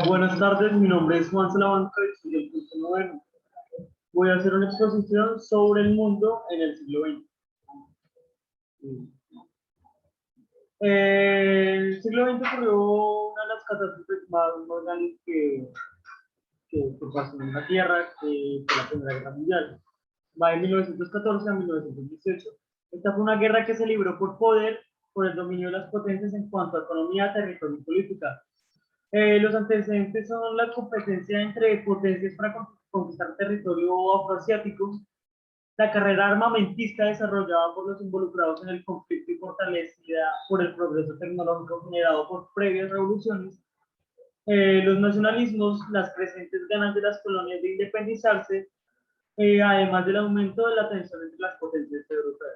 Buenas tardes, mi nombre es Juan Salamanca y soy del curso noveno. Voy a hacer una exposición sobre el mundo en el siglo XX. El siglo XX ocurrió una de las catástrofes más grandes que pasó en la Tierra, que fue la Primera Guerra Mundial. Va de 1914 a 1918. Esta fue una guerra que se libró por poder, por el dominio de las potencias en cuanto a economía, territorio y política. Los antecedentes son la competencia entre potencias para conquistar territorio afroasiático, la carrera armamentista desarrollada por los involucrados en el conflicto y fortalecida por el progreso tecnológico generado por previas revoluciones, los nacionalismos, las crecientes ganas de las colonias de independizarse, además del aumento de la tensión entre las potencias europeas.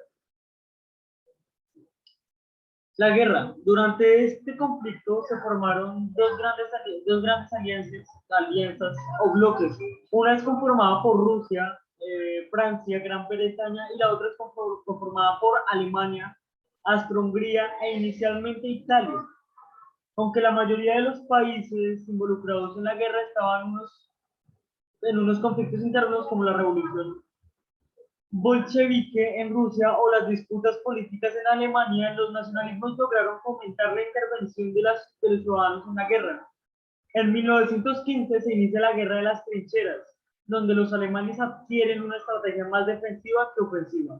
La guerra. Durante este conflicto se formaron dos grandes alianzas o bloques. Una es conformada por Rusia, Francia, Gran Bretaña, y la otra es conformada por Alemania, Austria-Hungría e inicialmente Italia. Aunque la mayoría de los países involucrados en la guerra estaban en unos conflictos internos como la revolución bolchevique en Rusia o las disputas políticas en Alemania, los nacionalismos lograron fomentar la intervención de los ciudadanos en la guerra. En 1915 se inicia la Guerra de las Trincheras, donde los alemanes adquieren una estrategia más defensiva que ofensiva.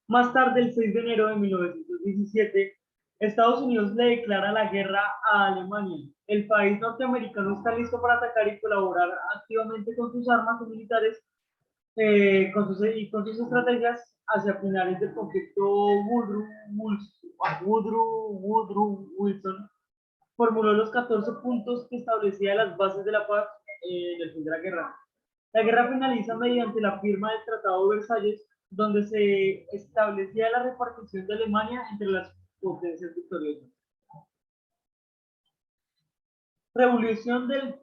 Más tarde, el 6 de enero de 1917, Estados Unidos le declara la guerra a Alemania. El país norteamericano está listo para atacar y colaborar activamente con sus armas militares con sus estrategias hacia finales del conflicto. Woodrow Wilson formuló los 14 puntos que establecía las bases de la paz en el fin de la guerra. La guerra finaliza mediante la firma del Tratado de Versalles, donde se establecía la repartición de Alemania entre las potencias victoriosas. Revolución del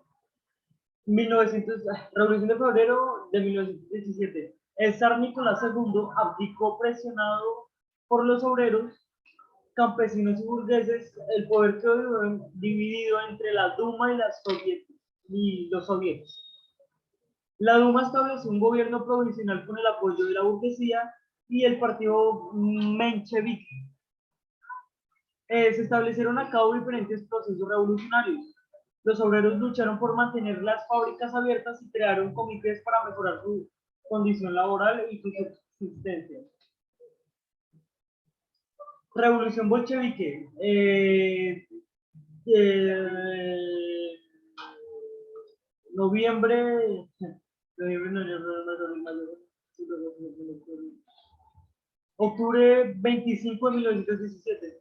1900, Revolución de febrero de 1917. El zar Nicolás II abdicó presionado por los obreros, campesinos y burgueses. El poder quedó dividido entre la Duma y los soviets. La Duma estableció un gobierno provisional con el apoyo de la burguesía y el partido menchevique. Se establecieron a cabo diferentes procesos revolucionarios. Los obreros lucharon por mantener las fábricas abiertas y crearon comités para mejorar su condición laboral y su subsistencia. Revolución bolchevique. Noviembre, octubre 25 de 1917.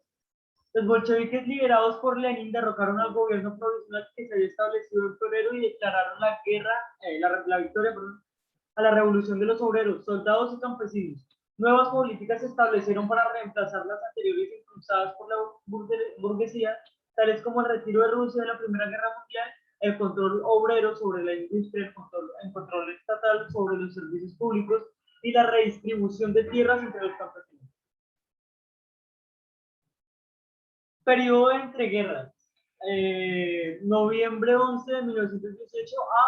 Los bolcheviques liderados por Lenin derrocaron al gobierno provisional que se había establecido en febrero y declararon la guerra, la victoria, a la revolución de los obreros, soldados y campesinos. Nuevas políticas se establecieron para reemplazar las anteriores impulsadas por la burguesía, tales como el retiro de Rusia de la Primera Guerra Mundial, el control obrero sobre la industria, el control estatal sobre los servicios públicos y la redistribución de tierras entre los campesinos. Periodo entre guerras. Noviembre 11 de 1918 a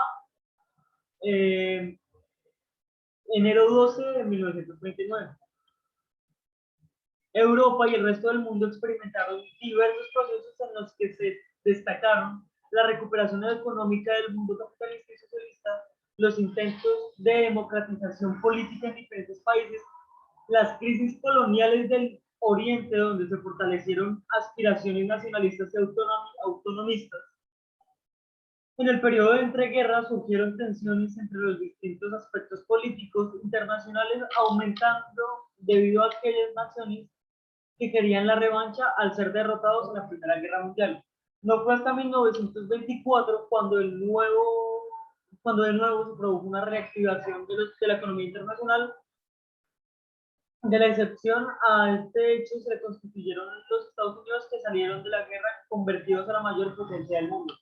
enero 12 de 1929. Europa y el resto del mundo experimentaron diversos procesos en los que se destacaron la recuperación económica del mundo capitalista y socialista, los intentos de democratización política en diferentes países, las crisis coloniales del Oriente, donde se fortalecieron aspiraciones nacionalistas y autonomistas. En el periodo de entreguerras surgieron tensiones entre los distintos aspectos políticos internacionales, aumentando debido a aquellas naciones que querían la revancha al ser derrotados en la Primera Guerra Mundial. No fue hasta 1924 cuando de nuevo se produjo una reactivación de la economía internacional. De la excepción a este hecho se constituyeron los Estados Unidos, que salieron de la guerra convertidos a la mayor potencia del mundo.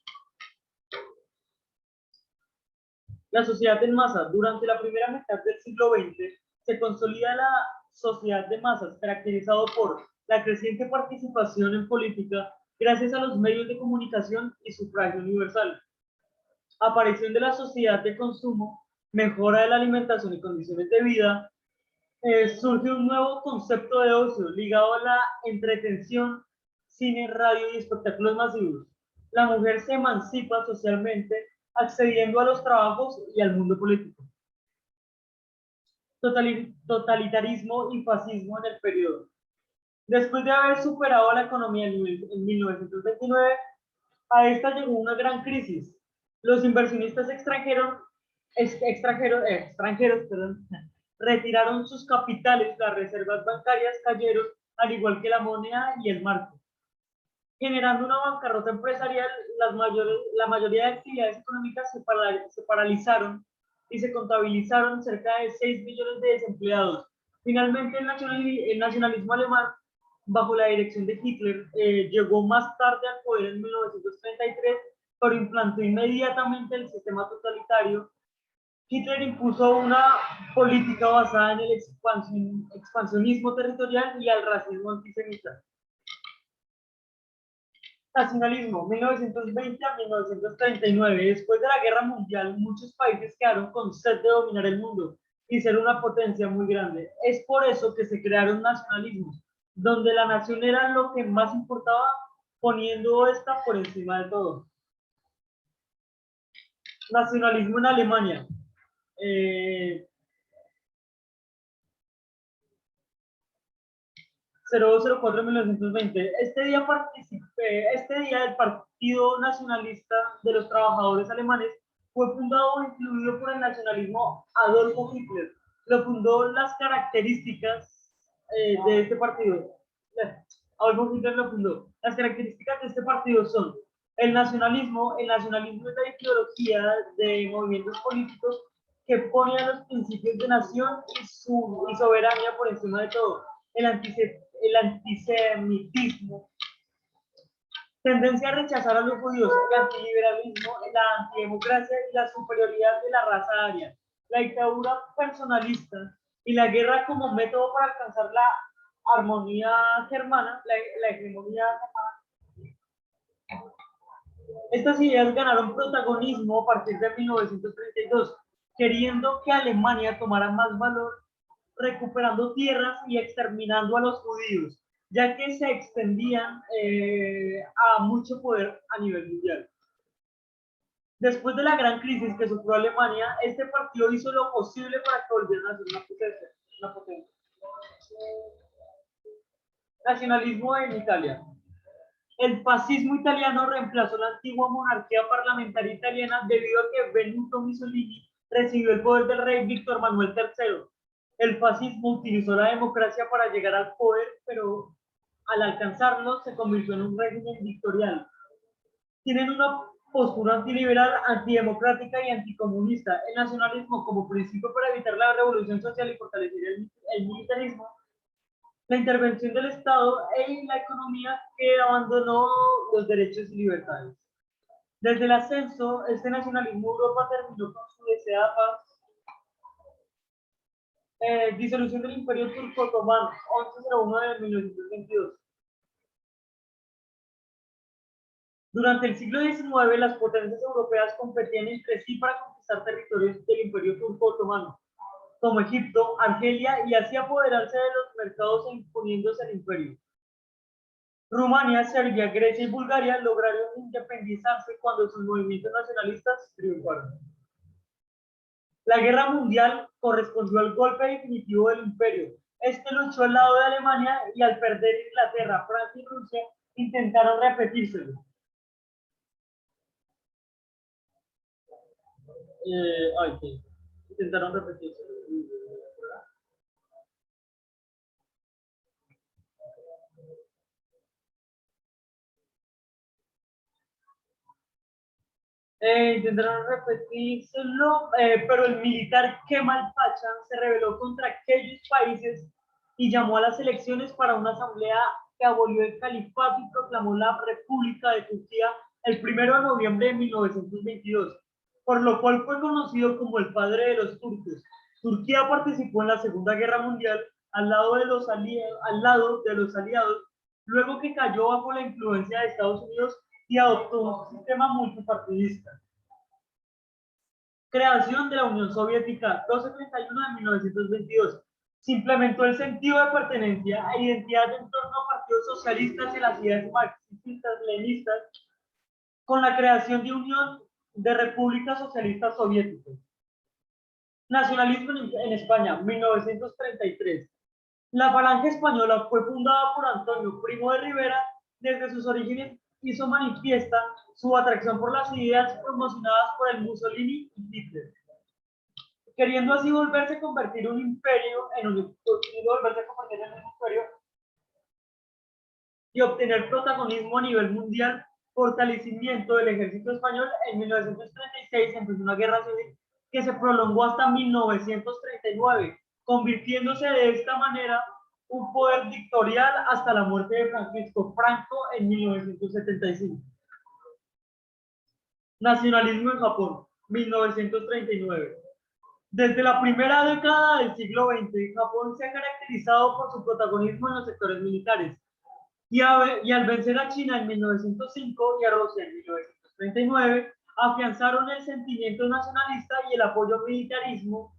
La sociedad en masa. Durante la primera mitad del siglo XX se consolida la sociedad de masas, caracterizado por la creciente participación en política, gracias a los medios de comunicación y sufragio universal. Aparición de la sociedad de consumo, mejora de la alimentación y condiciones de vida, surge un nuevo concepto de ocio ligado a la entretención, cine, radio y espectáculos masivos. La mujer se emancipa socialmente, accediendo a los trabajos y al mundo político. Totalitarismo y fascismo en el periodo. Después de haber superado la economía en 1929, a esta llegó una gran crisis. Los inversionistas extranjeros, retiraron sus capitales, las reservas bancarias cayeron, al igual que la moneda y el marco, generando una bancarrota empresarial. La mayoría de actividades económicas se paralizaron y se contabilizaron cerca de 6 millones de desempleados. Finalmente, el nacionalismo alemán, bajo la dirección de Hitler, llegó más tarde al poder en 1933, pero implantó inmediatamente el sistema totalitario. Hitler impuso una política basada en el expansionismo territorial y el racismo antisemita. Nacionalismo, 1920 a 1939. Después de la Guerra Mundial, muchos países quedaron con sed de dominar el mundo y ser una potencia muy grande. Es por eso que se crearon nacionalismos, donde la nación era lo que más importaba, poniendo esta por encima de todo. Nacionalismo en Alemania. 0204-1920. Este día el Partido Nacionalista de los Trabajadores Alemanes fue fundado e incluido por el nacionalismo Adolfo Hitler. Lo fundó. Las características de este partido. Adolfo Hitler lo fundó. Las características de este partido son el nacionalismo. El nacionalismo es la ideología de movimientos políticos que pone a los principios de nación y soberanía por encima de todo. El antisemitismo, tendencia a rechazar a los judíos, el antiliberalismo, la antidemocracia y la superioridad de la raza aria, la dictadura personalista y la guerra como método para alcanzar la armonía germana, la hegemonía germana. Estas ideas ganaron protagonismo a partir de 1932, queriendo que Alemania tomara más valor, recuperando tierras y exterminando a los judíos, ya que se extendían a mucho poder a nivel mundial. Después de la gran crisis que sufrió Alemania, este partido hizo lo posible para que volvieran a ser una potencia. Nacionalismo en Italia. El fascismo italiano reemplazó la antigua monarquía parlamentaria italiana debido a que Benito Mussolini recibió el poder del rey Víctor Manuel III. El fascismo utilizó la democracia para llegar al poder, pero al alcanzarlo se convirtió en un régimen dictatorial. Tienen una postura antiliberal, antidemocrática y anticomunista. El nacionalismo como principio para evitar la revolución social y fortalecer el militarismo. La intervención del Estado en la economía, que abandonó los derechos y libertades. Desde el ascenso, este nacionalismo Europa terminó con su deseada paz. Disolución del Imperio Turco Otomano, 1101 de 1922. Durante el siglo XIX, las potencias europeas competían entre sí para conquistar territorios del Imperio Turco Otomano, como Egipto, Argelia, y así apoderarse de los mercados e imponiéndose el imperio. Rumania, Serbia, Grecia y Bulgaria lograron independizarse cuando sus movimientos nacionalistas triunfaron. La guerra mundial correspondió al golpe definitivo del imperio. Este luchó al lado de Alemania y al perder Inglaterra, Francia y Rusia intentaron repetírselo. Intentaron repetírselo. Intentaron repetírselo, pero el militar Kemal Pacha se rebeló contra aquellos países y llamó a las elecciones para una asamblea que abolió el califato y proclamó la República de Turquía el 1 de noviembre de 1922, por lo cual fue conocido como el padre de los turcos. Turquía participó en la Segunda Guerra Mundial al lado de los aliados, luego que cayó bajo la influencia de Estados Unidos y adoptó un sistema multipartidista. Creación de la Unión Soviética, 12/31 de 1922. Se implementó el sentido de pertenencia e identidad en torno a partidos socialistas y las ideas marxistas, leninistas, con la creación de Unión de Repúblicas Socialistas Soviéticas. Nacionalismo en España, 1933. La Falange Española fue fundada por Antonio Primo de Rivera. Desde sus orígenes hizo manifiesta su atracción por las ideas promocionadas por el Mussolini y Hitler, queriendo así volverse a convertir un imperio en un imperio y obtener protagonismo a nivel mundial. Fortalecimiento del ejército español. En 1936 empezó una guerra civil que se prolongó hasta 1939, convirtiéndose de esta manera un poder dictatorial hasta la muerte de Francisco Franco en 1975. Nacionalismo en Japón, 1939. Desde la primera década del siglo XX, Japón se ha caracterizado por su protagonismo en los sectores militares. Y al vencer a China en 1905 y a Rusia en 1939, afianzaron el sentimiento nacionalista y el apoyo al militarismo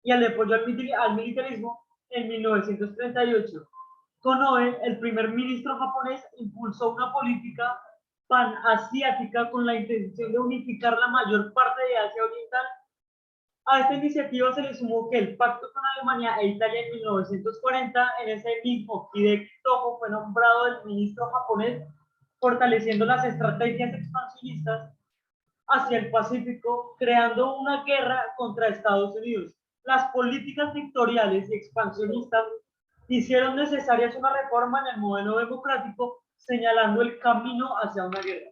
al militarismo en 1938. Konoe, el primer ministro japonés, impulsó una política panasiática con la intención de unificar la mayor parte de Asia Oriental. A esta iniciativa se le sumó que el pacto con Alemania e Italia en 1940, en ese mismo Hideki Tojo fue nombrado el ministro japonés, fortaleciendo las estrategias expansionistas hacia el Pacífico, creando una guerra contra Estados Unidos. Las políticas dictatoriales y expansionistas hicieron necesarias una reforma en el modelo democrático, señalando el camino hacia una guerra.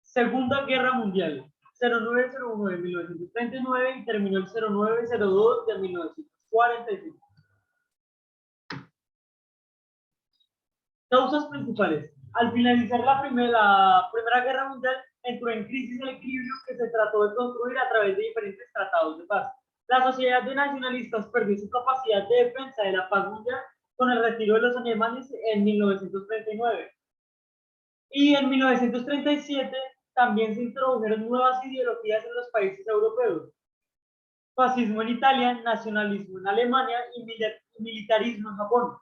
Segunda Guerra Mundial, 0901 de 1939 y terminó el 0902 de 1945. Causas principales. Al finalizar la Primera Guerra Mundial, entró en crisis el equilibrio que se trató de construir a través de diferentes tratados de paz. La sociedad de nacionalistas perdió su capacidad de defensa de la paz mundial con el retiro de los alemanes en 1939. Y en 1937 también se introdujeron nuevas ideologías en los países europeos. Fascismo en Italia, nacionalismo en Alemania y militarismo en Japón,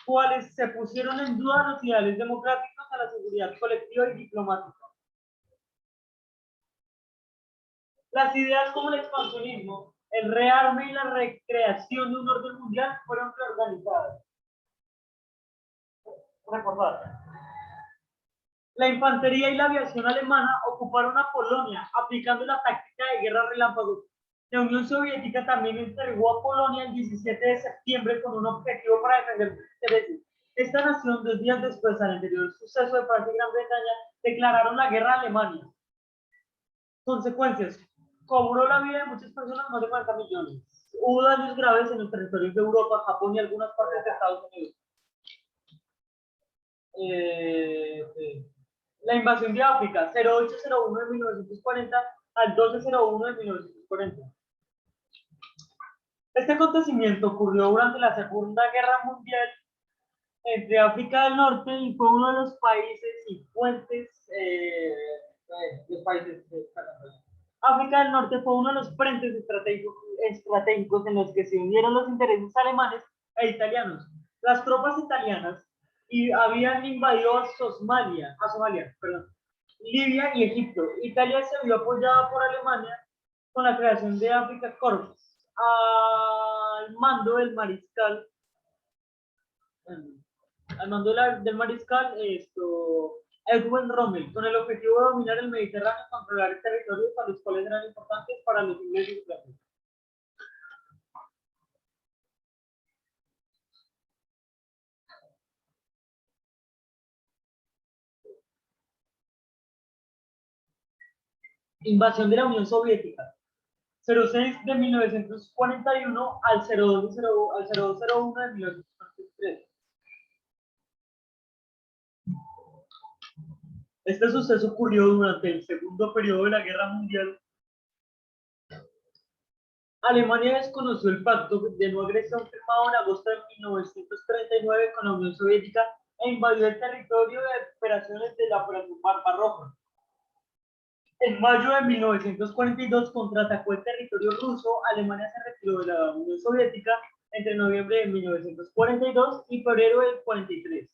cuales se pusieron en duda los ideales democráticos a la seguridad colectiva y diplomática. Las ideas como el expansionismo, el rearme y la recreación de un orden mundial fueron reorganizadas. Recordar. La infantería y la aviación alemana ocuparon a Polonia, aplicando la táctica de guerra relámpago. La Unión Soviética también entregó a Polonia el 17 de septiembre con un objetivo para defender sus intereses. Esta nación, 2 días después, al anterior suceso de Francia y Gran Bretaña, declararon la guerra a Alemania. Consecuencias. Cobró la vida de muchas personas, más de 40 millones. Hubo daños graves en los territorios de Europa, Japón y algunas partes de Estados Unidos. La invasión de África, 0801 de 1940 al 1201 de 1940. Este acontecimiento ocurrió durante la Segunda Guerra Mundial entre África del Norte y fue uno de los países y fuentes, África del Norte fue uno de los frentes estratégicos en los que se unieron los intereses alemanes e italianos. Las tropas italianas habían invadido a Somalia, Libia y Egipto. Italia se vio apoyada por Alemania con la creación de Africa Corps al mando del mariscal Edwin Rommel, con el objetivo de dominar el Mediterráneo y controlar territorios para los cuales eran importantes para los ingleses y franceses. Invasión de la Unión Soviética, 06 de 1941 al 0201 de 1943. Este suceso ocurrió durante el segundo periodo de la Guerra Mundial Alemania desconoció el pacto de no agresión firmado en agosto de 1939 con la Unión Soviética e invadió el territorio de operaciones de la Operación Barbarroja. En mayo de 1942 contraatacó el territorio ruso. Alemania se retiró de la Unión Soviética entre noviembre de 1942 y febrero del 43.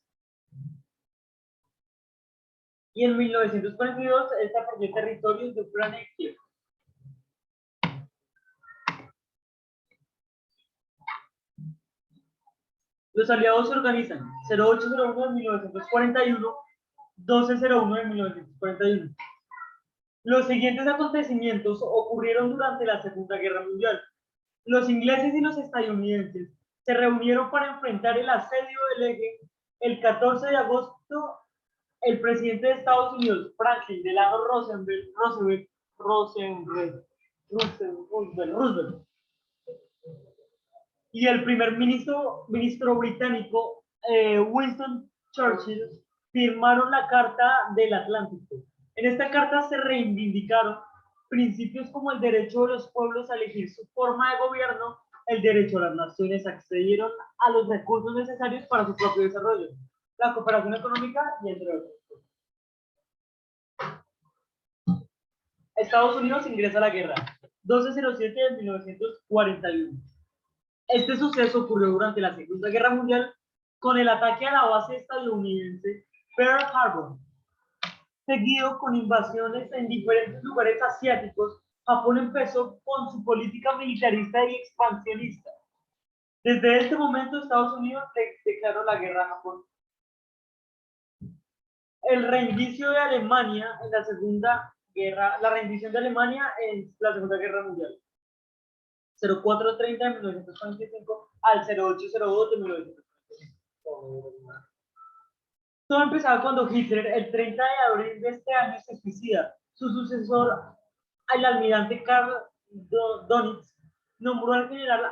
Y en 1942 esta perdió territorios de Ucrania y Kiev. Los aliados se organizan 0801 de 1941, 1201 de 1941. Los siguientes acontecimientos ocurrieron durante la Segunda Guerra Mundial. Los ingleses y los estadounidenses se reunieron para enfrentar el asedio del eje. El 14 de agosto, el presidente de Estados Unidos, Franklin Delano Roosevelt, y el ministro británico Winston Churchill firmaron la Carta del Atlántico. En esta carta se reivindicaron principios como el derecho de los pueblos a elegir su forma de gobierno, el derecho a las naciones accedieron a los recursos necesarios para su propio desarrollo, la cooperación económica y entre otros. Estados Unidos ingresa a la guerra, 1207 de 1941. Este suceso ocurrió durante la Segunda Guerra Mundial con el ataque a la base estadounidense Pearl Harbor, seguido con invasiones en diferentes lugares asiáticos. Japón empezó con su política militarista y expansionista. Desde este momento, Estados Unidos declaró la guerra a Japón. El reinicio de Alemania en la Segunda Guerra, la rendición de Alemania en la Segunda Guerra Mundial. 0430 de 1945 al 0802 de 1945. Todo empezaba cuando Hitler, el 30 de abril de este año, se suicida. Su sucesor, el almirante Karl Dönitz, nombró al general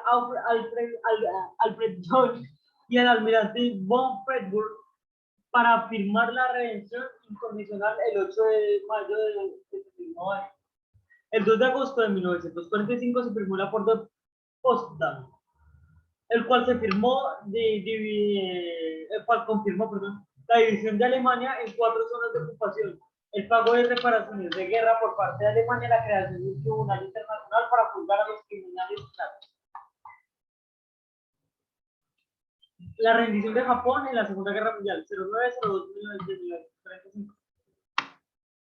Alfred Jones y al almirante von Freyburg para firmar la redención incondicional el 8 de mayo de este mismo año. El 2 de agosto de 1945 se firmó el acuerdo de Potsdam, el cual se firmó el cual confirmó, la división de Alemania en 4 zonas de ocupación, el pago de reparaciones de guerra por parte de Alemania, la creación de un tribunal internacional para juzgar a los criminales nazis. La rendición de Japón en la Segunda Guerra Mundial, 0902-1945.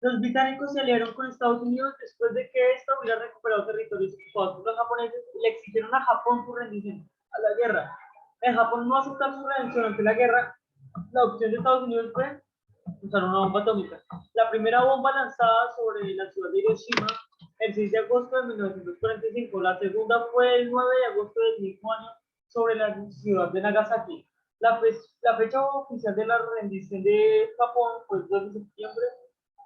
Los británicos se aliaron con Estados Unidos después de que ésta hubiera recuperado territorios ocupados por los japoneses y le exigieron a Japón su rendición a la guerra. En Japón no aceptar su rendición ante la guerra, la opción de Estados Unidos fue usar una bomba atómica. La primera bomba lanzada sobre la ciudad de Hiroshima el 6 de agosto de 1945. La segunda fue el 9 de agosto del mismo año sobre la ciudad de Nagasaki. La fecha oficial de la rendición de Japón fue el 2 de septiembre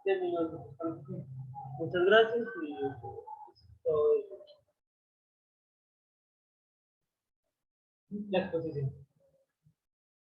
de 1945. Muchas gracias y todo la exposición.